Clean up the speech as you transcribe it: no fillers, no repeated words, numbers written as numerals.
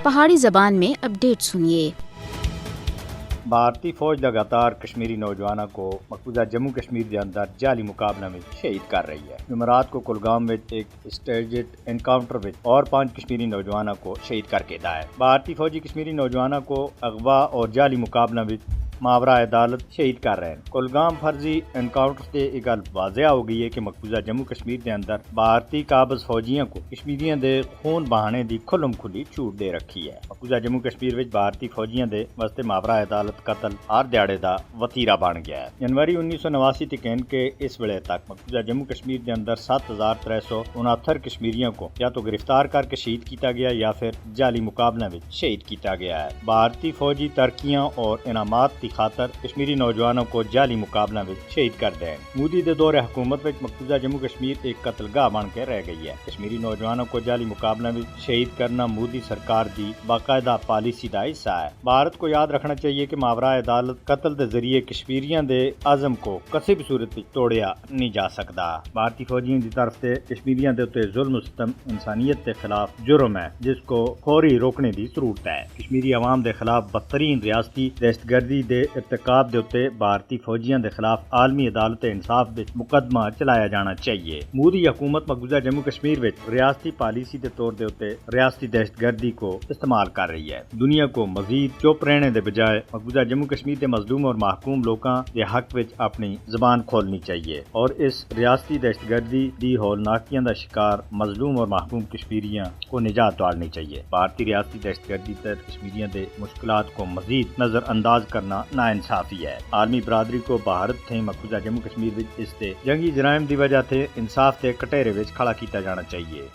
پہاڑی زبان میں اپڈیٹ سنیے۔ بھارتی فوج لگاتار کشمیری نوجوانوں کو مقبوضہ جموں کشمیر کے اندر جعلی مقابلہ میں شہید کر رہی ہے۔ جمعرات کو کلگام میں ایک اسٹیجڈ انکاؤنٹر میں اور 5 کشمیری نوجوانوں کو شہید کر کے دیا ہے۔ بھارتی فوجی کشمیری نوجوانوں کو اغوا اور جعلی مقابلہ میں ماورا عدالت شہید کر رہے ہیں۔ کلگام فرضی انکاؤنٹر سے ایک گل واضح ہو گئی ہے کہ مقبوضہ جموں کشمیر کے اندر بھارتی قابض فوجیوں کو کشمیریوں دے خون بہانے دی کھلم کھلی چھوٹ دے رکھی ہے۔ مقبوضہ جموں کشمیر وچ بھارتی فوجیوں دے واسطے ماورا عدالت قتل ہر دیہڑے دا وتیرا بن گیا ہے۔ جنوری 1989 تکین کے اس ویلے تک مقبوضہ جموں کشمیر کے اندر 7369 کشمیریوں کو یا تو گرفتار کر کے شہید کیتا گیا یا پھر جعلی مقابلے میں شہید کیتا گیا ہے۔ بھارتی فوجی ترکیاں اور انعامات کی خاطر کشمیری نوجوانوں کو جعلی مقابلہ میں شہید کر دیں۔ مودی دے دور حکومت وچ مقبوضہ جموں کشمیر ایک قتل گاہ بن کے رہ گئی ہے۔ کشمیری نوجوانوں کو جعلی مقابلہ میں شہید کرنا مودی سرکار دی باقاعدہ پالیسی کا حصہ ہے۔ بھارت کو یاد رکھنا چاہیے کہ ماورا عدالت قتل دے ذریعے کشمیریوں دے عزم کو کسی بھی صورت توڑیا نہیں جا سکتا۔ بھارتی فوجیوں کی طرف سے کشمیریوں دے اوتے ظلم و ستم انسانیت کے خلاف جرم ہے جس کو فوری روکنے کی ضرورت ہے۔ کشمیری عوام دے خلاف بدترین ریاستی دہشت گردی دے ارتکاب دے اوتے بھارتی فوجیوں دے خلاف عالمی عدالت انصاف وچ مقدمہ چلایا جانا چاہیے۔ مودی حکومت مقبوضہ جموں کشمیر وچ ریاستی پالیسی دے طور دے اوتے ریاستی دہشت گردی کو استعمال کر رہی ہے۔ دنیا کو مزید چپ رہنے دے بجائے مقبوضہ جموں کشمیر دے مظلوم اور محکوم لوکاں دے حق وچ اپنی زبان کھولنی چاہیے اور اس ریاستی دہشت گردی دی ہولناکیاں دا شکار مظلوم اور محکوم کشمیریاں کو نجات دلانے چاہیے۔ بھارتی ریاستی دہشت گردی تحت کشمیریوں دے مشکلات کو مزید نظر انداز کرنا ناانصافی ہے۔ عالمی برادری کو بھارت تھے مقبوضہ جموں کشمیر وچ اس تے جنگی جرائم دی وجہ تے انصاف تے کٹہرے وچ کھڑا کیتا جانا چاہیے۔